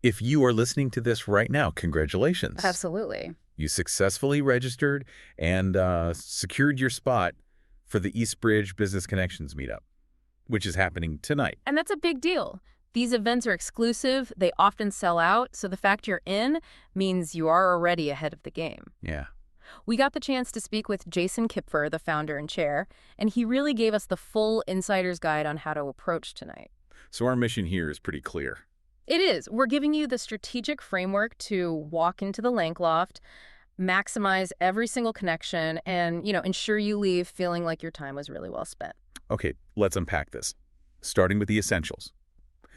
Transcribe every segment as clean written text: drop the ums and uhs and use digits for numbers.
If you are listening to this right now, congratulations. Absolutely. You successfully registered and secured your spot for the Eastbridge Business Connections meetup, which is happening tonight. And that's a big deal. These events are exclusive. They often sell out. So the fact you're in means you are already ahead of the game. Yeah. We got the chance to speak with Jason Kipfer, the founder and chair, and he really gave us the full insider's guide on how to approach tonight. So our mission here is pretty clear. It is. We're giving you the strategic framework to walk into the Lank Loft, maximize every single connection, and, ensure you leave feeling like your time was really well spent. Okay, let's unpack this. Starting with the essentials.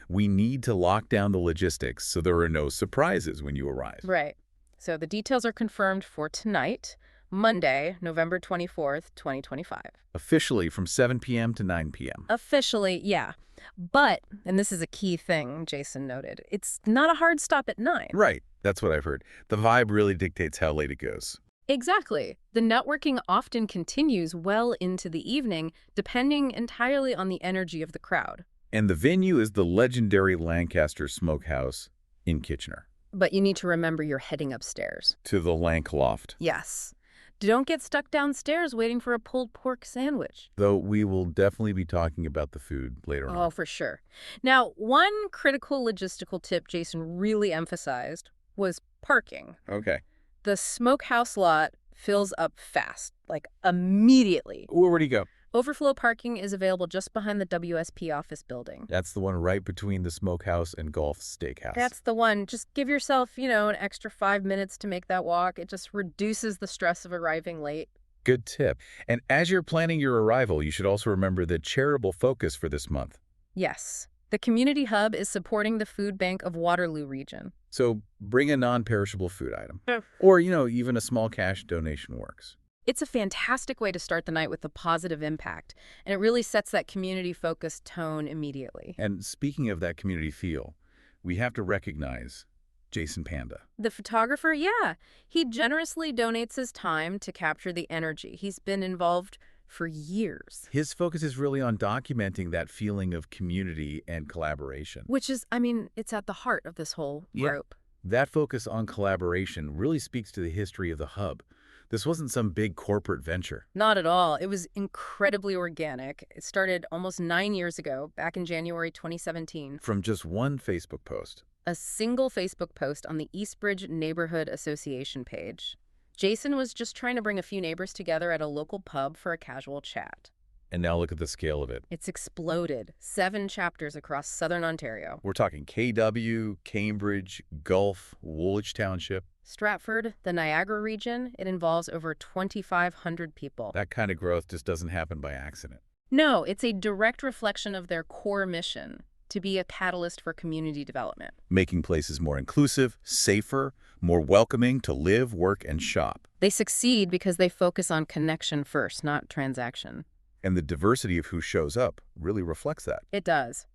We need to lock down the logistics so there are no surprises when you arrive. Right. So the details are confirmed for tonight, Monday, November 24th, 2025. Officially from 7 p.m. to 9 p.m. Officially, yeah. But, and this is a key thing Jason noted, it's not a hard stop at 9. Right. That's what I've heard. The vibe really dictates how late it goes. Exactly. The networking often continues well into the evening, depending entirely on the energy of the crowd. And the venue is the legendary Lancaster Smokehouse in Kitchener. But you need to remember you're heading upstairs. To the Lank Loft. Yes. Don't get stuck downstairs waiting for a pulled pork sandwich. Though we will definitely be talking about the food later on. Oh, for sure. Now, one critical logistical tip Jason really emphasized was parking. Okay. The smokehouse lot fills up fast, like immediately. Where'd he go? Overflow parking is available just behind the WSP office building. That's the one right between the Smokehouse and Golf Steakhouse. That's the one. Just give yourself, an extra 5 minutes to make that walk. It just reduces the stress of arriving late. Good tip. And as you're planning your arrival, you should also remember the charitable focus for this month. Yes. The community hub is supporting the food bank of Waterloo region. So bring a non-perishable food item. Or, even a small cash donation works. It's a fantastic way to start the night with a positive impact, and it really sets that community-focused tone immediately. And speaking of that community feel, we have to recognize Jason Panda. The photographer, yeah. He generously donates his time to capture the energy. He's been involved for years. His focus is really on documenting that feeling of community and collaboration. Which is, it's at the heart of this whole group. That focus on collaboration really speaks to the history of the hub. This wasn't some big corporate venture. Not at all. It was incredibly organic. It started almost 9 years ago, back in January 2017. From just one Facebook post. A single Facebook post on the Eastbridge Neighborhood Association page. Jason was just trying to bring a few neighbors together at a local pub for a casual chat. And now look at the scale of it. It's exploded. 7 chapters across southern Ontario. We're talking KW, Cambridge, Gulf, Woolwich Township. Stratford, the Niagara region, it involves over 2,500 people. That kind of growth just doesn't happen by accident. No, it's a direct reflection of their core mission, to be a catalyst for community development. Making places more inclusive, safer, more welcoming to live, work, and shop. They succeed because they focus on connection first, not transaction. And the diversity of who shows up really reflects that. It does.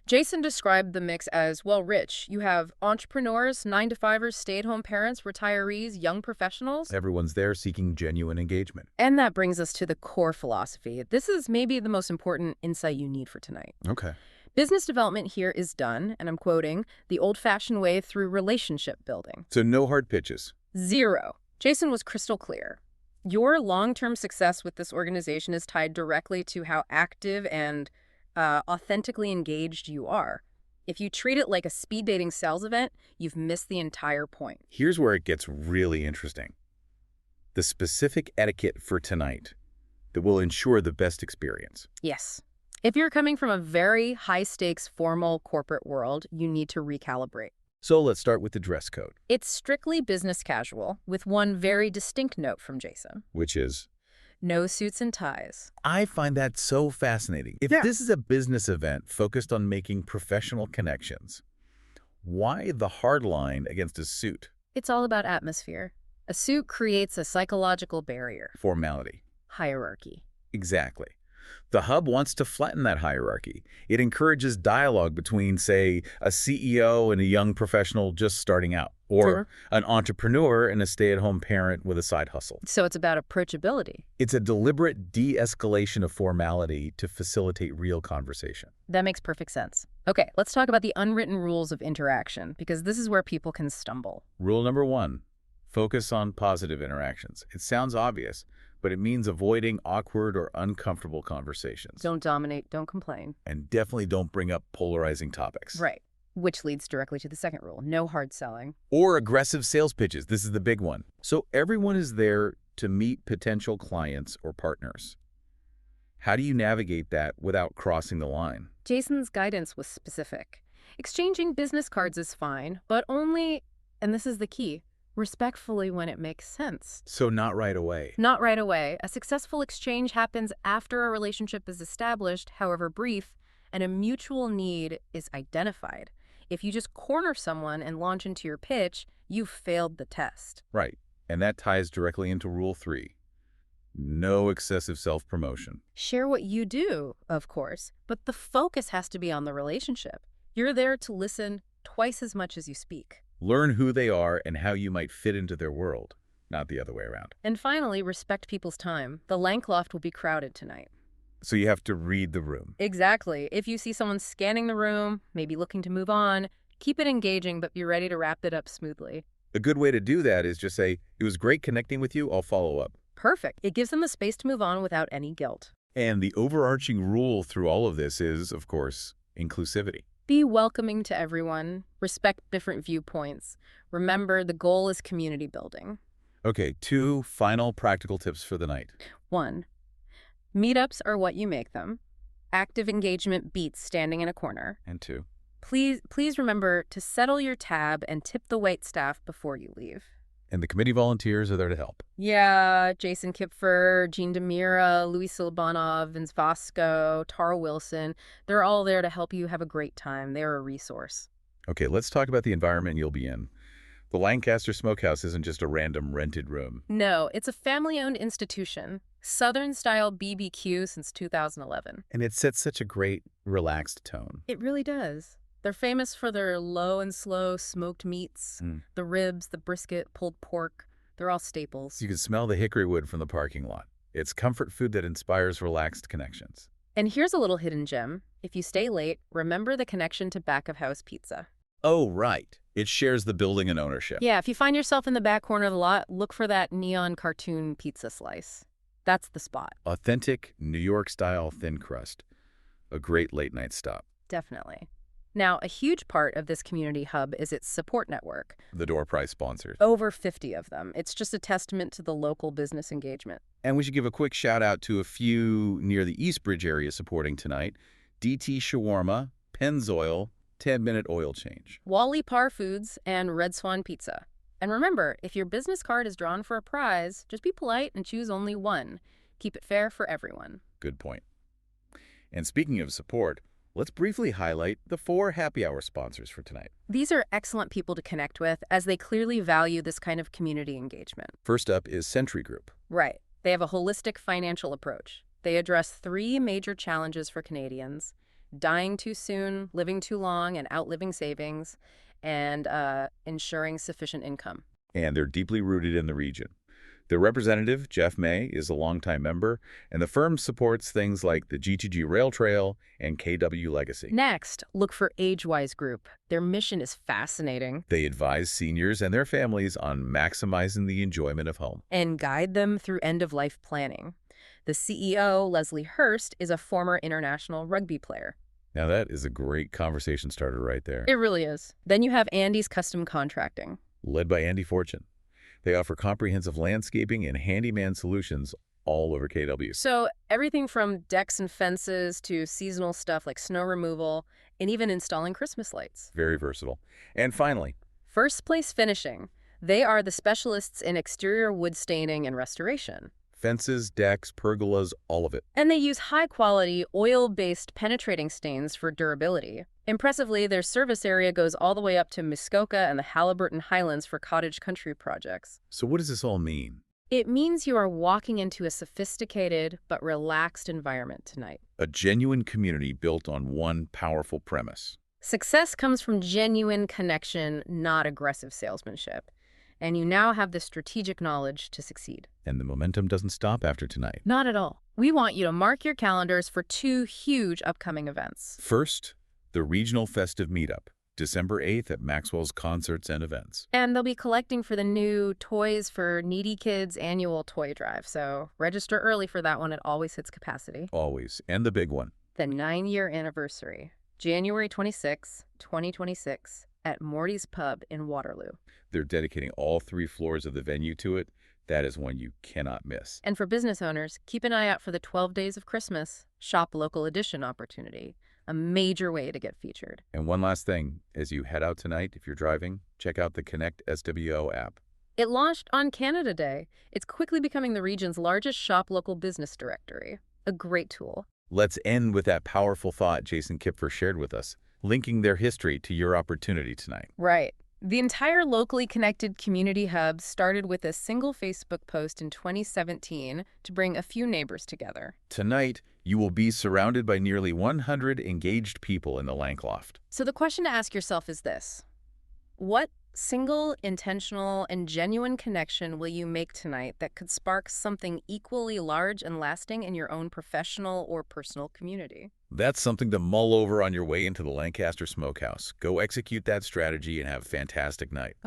Jason described the mix as, rich. You have entrepreneurs, 9-to-5ers, stay-at-home parents, retirees, young professionals. Everyone's there seeking genuine engagement. And that brings us to the core philosophy. This is maybe the most important insight you need for tonight. Okay. Business development here is done, and I'm quoting, the old-fashioned way through relationship building. So no hard pitches. 0. Jason was crystal clear. Your long-term success with this organization is tied directly to how active and authentically engaged you are. If you treat it like a speed dating sales event, you've missed the entire point. Here's where it gets really interesting. The specific etiquette for tonight that will ensure the best experience. Yes. If you're coming from a very high-stakes, formal corporate world, you need to recalibrate. So let's start with the dress code. It's strictly business casual, with one very distinct note from Jason. Which is? No suits and ties. I find that so fascinating. If this is a business event focused on making professional connections, why the hard line against a suit? It's all about atmosphere. A suit creates a psychological barrier. Formality. Hierarchy. Exactly. The hub wants to flatten that hierarchy. It encourages dialogue between, say, a CEO and a young professional just starting out, or Sure. an entrepreneur and a stay-at-home parent with a side hustle. So it's about approachability. It's a deliberate de-escalation of formality to facilitate real conversation. That makes perfect sense. Okay, let's talk about the unwritten rules of interaction, because this is where people can stumble. Rule number 1, focus on positive interactions. It sounds obvious, but it means avoiding awkward or uncomfortable conversations. Don't dominate, don't complain. And definitely don't bring up polarizing topics. Right. Which leads directly to the second rule, no hard selling. Or aggressive sales pitches. This is the big one. So everyone is there to meet potential clients or partners. How do you navigate that without crossing the line? Jason's guidance was specific. Exchanging business cards is fine, but only, and this is the key, respectfully when it makes sense. So not right away. Not right away. A successful exchange happens after a relationship is established, however brief, and a mutual need is identified. If you just corner someone and launch into your pitch, you've failed the test. Right. And that ties directly into Rule 3. No excessive self-promotion. Share what you do, of course, but the focus has to be on the relationship. You're there to listen twice as much as you speak. Learn who they are and how you might fit into their world, not the other way around. And finally, respect people's time. The Lankloft will be crowded tonight. So you have to read the room. Exactly. If you see someone scanning the room, maybe looking to move on, keep it engaging, but be ready to wrap it up smoothly. A good way to do that is just say, it was great connecting with you, I'll follow up. Perfect. It gives them the space to move on without any guilt. And the overarching rule through all of this is, of course, inclusivity. Be welcoming to everyone. Respect different viewpoints. Remember, the goal is community building. Okay, 2 final practical tips for the night. 1. Meetups are what you make them. Active engagement beats standing in a corner. And 2. Please remember to settle your tab and tip the wait staff before you leave. And the committee volunteers are there to help. Yeah, Jason Kipfer, Jean Demira, Louis Silbanov, Vince Vasco, Tara Wilson. They're all there to help you have a great time. They're a resource. Okay, let's talk about the environment you'll be in. The Lancaster Smokehouse isn't just a random rented room. No, it's a family-owned institution. Southern-style BBQ since 2011. And it sets such a great, relaxed tone. It really does. They're famous for their low and slow smoked meats, the ribs, the brisket, pulled pork. They're all staples. You can smell the hickory wood from the parking lot. It's comfort food that inspires relaxed connections. And here's a little hidden gem. If you stay late, remember the connection to Back of House Pizza. Oh, right. It shares the building and ownership. Yeah, if you find yourself in the back corner of the lot, look for that neon cartoon pizza slice. That's the spot. Authentic, New York-style thin crust. A great late-night stop. Definitely. Now, a huge part of this community hub is its support network. The door prize sponsors. Over 50 of them. It's just a testament to the local business engagement. And we should give a quick shout out to a few near the Eastbridge area supporting tonight. DT Shawarma, Pennzoil, 10-minute oil change. Wally Par Foods and Red Swan Pizza. And remember, if your business card is drawn for a prize, just be polite and choose only one. Keep it fair for everyone. Good point. And speaking of support, let's briefly highlight the 4 happy hour sponsors for tonight. These are excellent people to connect with, as they clearly value this kind of community engagement. First up is Century Group. Right. They have a holistic financial approach. They address 3 major challenges for Canadians: dying too soon, living too long, and outliving savings, and ensuring sufficient income. And they're deeply rooted in the region. Their representative, Jeff May, is a longtime member, and the firm supports things like the G2G Rail Trail and KW Legacy. Next, look for AgeWise Group. Their mission is fascinating. They advise seniors and their families on maximizing the enjoyment of home. And guide them through end-of-life planning. The CEO, Leslie Hurst, is a former international rugby player. Now that is a great conversation starter right there. It really is. Then you have Andy's Custom Contracting. Led by Andy Fortune. They offer comprehensive landscaping and handyman solutions all over KW. So everything from decks and fences to seasonal stuff like snow removal and even installing Christmas lights. Very versatile. And finally, First Place Finishing. They are the specialists in exterior wood staining and restoration. fences, decks, pergolas, all of it. And they use high-quality, oil-based penetrating stains for durability. Impressively, their service area goes all the way up to Muskoka and the Haliburton Highlands for cottage country projects. So what does this all mean? It means you are walking into a sophisticated but relaxed environment tonight. A genuine community built on one powerful premise. Success comes from genuine connection, not aggressive salesmanship. And you now have the strategic knowledge to succeed. And the momentum doesn't stop after tonight. Not at all. We want you to mark your calendars for 2 huge upcoming events. First, the Regional Festive Meetup, December 8th at Maxwell's Concerts and Events. And they'll be collecting for the new Toys for Needy Kids annual toy drive, so register early for that one. It always hits capacity. Always. And the big one. The 9-year anniversary, January 26, 2026, at Morty's Pub in Waterloo. They're dedicating all 3 floors of the venue to it. That is one you cannot miss. And for business owners, keep an eye out for the 12 Days of Christmas Shop Local Edition opportunity, a major way to get featured. And one last thing, as you head out tonight, if you're driving, check out the Connect SWO app. It launched on Canada Day. It's quickly becoming the region's largest shop local business directory. A great tool. Let's end with that powerful thought Jason Kipfer shared with us, linking their history to your opportunity tonight. Right. The entire locally connected community hub started with a single Facebook post in 2017 to bring a few neighbors together. Tonight, you will be surrounded by nearly 100 engaged people in the Lankloft. So the question to ask yourself is this: what single, intentional, and genuine connection will you make tonight that could spark something equally large and lasting in your own professional or personal community? That's something to mull over on your way into the Lancaster Smokehouse. Go execute that strategy and have a fantastic night.